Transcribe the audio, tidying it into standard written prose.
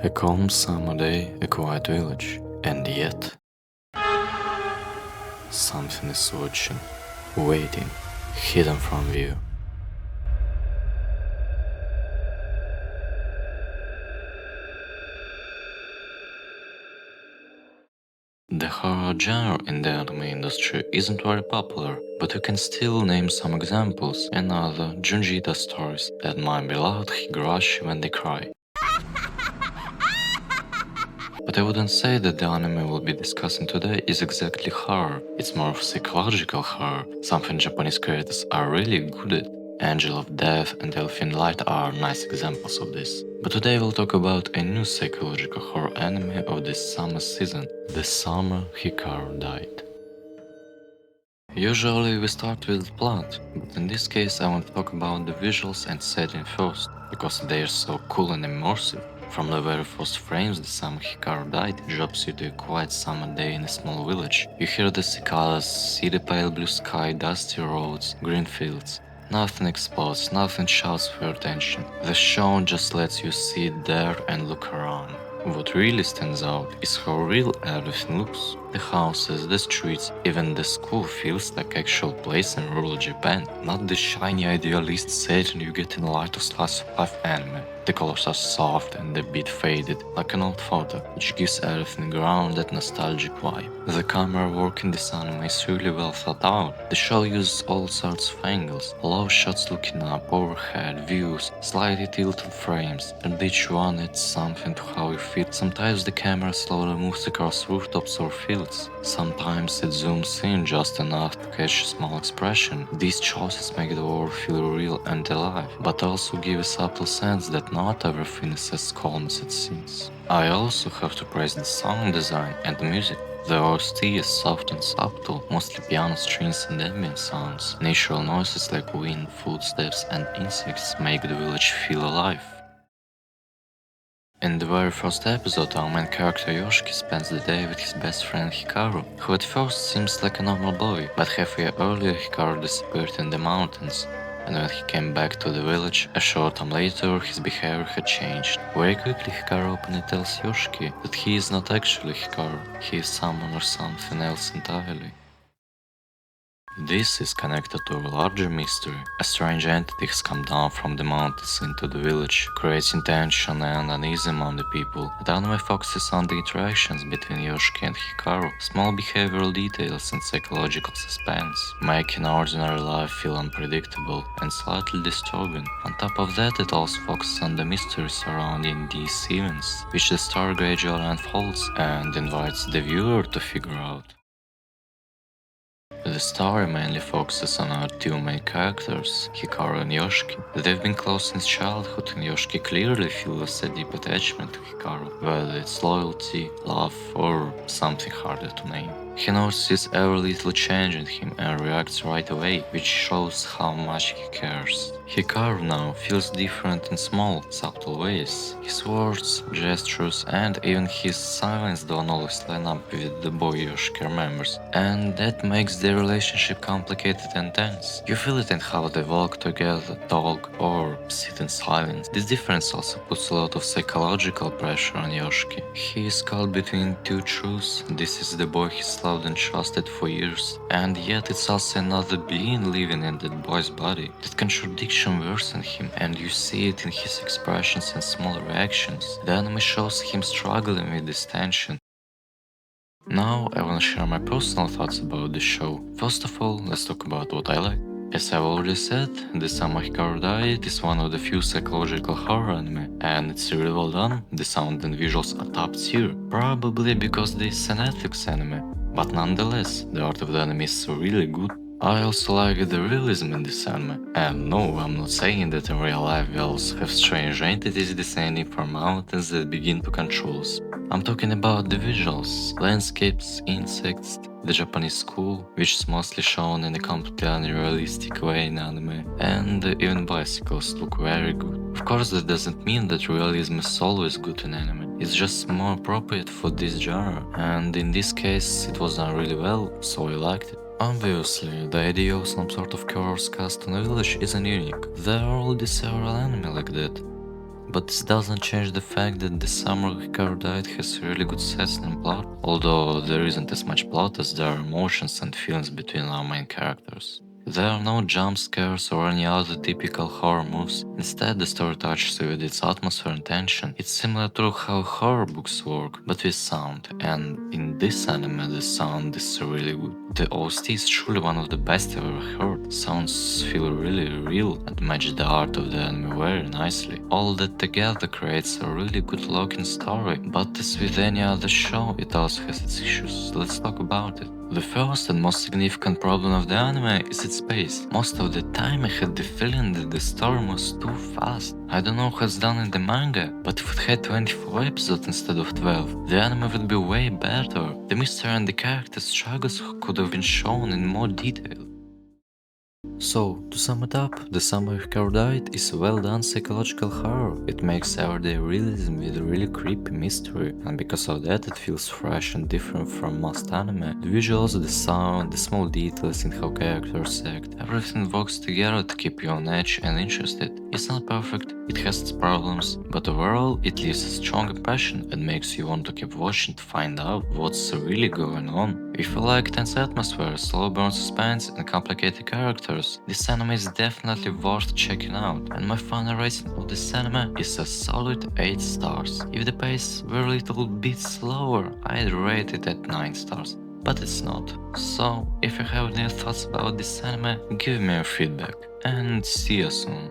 A calm summer day, a quiet village, and yet something is watching, waiting, hidden from view. The horror genre in the anime industry isn't very popular, but you can still name some examples, another Junjita stories that my beloved Higurashi when they cry. But I wouldn't say that the anime we'll be discussing today is exactly horror, it's more of psychological horror, something Japanese creators are really good at. Angel of Death and Elfin Light are nice examples of this. But today we'll talk about a new psychological horror anime of this summer season, The Summer Hikaru Died. Usually we start with the plot, but in this case I want to talk about the visuals and setting first, because they are so cool and immersive. From the very first frames, The Summer Hikaru Died drops you to a quiet summer day in a small village. You hear the cicadas, see the pale blue sky, dusty roads, green fields. Nothing explodes, nothing shouts for your attention. The show just lets you sit there and look around. What really stands out is how real everything looks. The houses, the streets, even the school feels like actual place in rural Japan, not the shiny idealist setting you get in a light of slice of life anime. The colors are soft and a bit faded, like an old photo, which gives everything grounded, nostalgic vibe. The camera work in this anime is really well thought out. The show uses all sorts of angles, low shots looking up, overhead views, slightly tilted frames, and each one adds something to how you feel. Sometimes the camera slowly moves across rooftops or fields. Sometimes it zooms in just enough to catch a small expression. These choices make the world feel real and alive, but also give a subtle sense that not everything is as calm as it seems. I also have to praise the sound design and the music. The OST is soft and subtle, mostly piano strings and ambient sounds. Natural noises like wind, footsteps and insects make the village feel alive. In the very first episode, our main character Yoshiki spends the day with his best friend Hikaru, who at first seems like a normal boy, but half a year earlier Hikaru disappeared in the mountains, and when he came back to the village, a short time later his behavior had changed. Very quickly Hikaru openly tells Yoshiki that he is not actually Hikaru, he is someone or something else entirely. This is connected to a larger mystery. A strange entity has come down from the mountains into the village, creating tension and unease among the people. The anime focuses on the interactions between Yoshiki and Hikaru, small behavioral details and psychological suspense, making ordinary life feel unpredictable and slightly disturbing. On top of that, it also focuses on the mystery surrounding these events, which the story gradually unfolds and invites the viewer to figure out. The story mainly focuses on our two main characters, Hikaru and Yoshiki. They've been close since childhood and Yoshiki clearly feels a deep attachment to Hikaru, whether it's loyalty, love, or something harder to name. He notices every little change in him and reacts right away, which shows how much he cares. Hikaru now feels different in small, subtle ways. His words, gestures, and even his silence don't always line up with the boy Yoshiki remembers, and that makes their relationship complicated and tense. You feel it in how they walk together, talk, or sit in silence. This difference also puts a lot of psychological pressure on Yoshiki. He is caught between two truths. This is the boy he's loved and trusted for years, and yet it's also another being living in that boy's body. That contradiction worsens him, and you see it in his expressions and small reactions. The anime shows him struggling with this tension. Now I wanna share my personal thoughts about the show. First of all, let's talk about what I like. As I've already said, The Summer Hikaru Died is one of the few psychological horror anime, and it's really well done. The sound and visuals are top tier, probably because this is an ethics anime, but nonetheless, the art of the anime is really good. I also like the realism in this anime, and no, I'm not saying that in real life we also have strange entities descending from mountains that begin to control us. I'm talking about the visuals, landscapes, insects, the Japanese school, which is mostly shown in a completely unrealistic way in anime, and even bicycles look very good. Of course, that doesn't mean that realism is always good in anime, it's just more appropriate for this genre, and in this case it was done really well, so I liked it. Obviously, the idea of some sort of curse cast on a village isn't unique, there are already several anime like that. But this doesn't change the fact that the Summer Hikaru Died has really good sets and plot, although there isn't as much plot as there are emotions and feelings between our main characters. There are no jump scares or any other typical horror moves. Instead, the story touches you with its atmosphere and tension. It's similar to how horror books work, but with sound, and in this anime the sound is really good. The OST is truly one of the best I've ever heard. Sounds feel really real and match the art of the anime very nicely. All that together creates a really good looking story, but as with any other show, it also has its issues. Let's talk about it. The first and most significant problem of the anime is its pace. Most of the time I had the feeling that the story was too fast. I don't know how it's done in the manga, but if it had 24 episodes instead of 12, the anime would be way better. The mystery and the character struggles could have been shown in more detail. So, to sum it up, the Summer Hikaru Died is a well-done psychological horror. It makes everyday realism with a really creepy mystery, and because of that it feels fresh and different from most anime. The visuals, the sound, the small details in how characters act, everything works together to keep you on edge and interested. It's not perfect, it has its problems, but overall it leaves a strong impression and makes you want to keep watching to find out what's really going on. If you like tense atmosphere, slow burn suspense and complicated characters, this anime is definitely worth checking out, and my final rating of this anime is a solid 8 stars. If the pace were a little bit slower, I'd rate it at 9 stars, but it's not. So, if you have any thoughts about this anime, give me your feedback, and see you soon.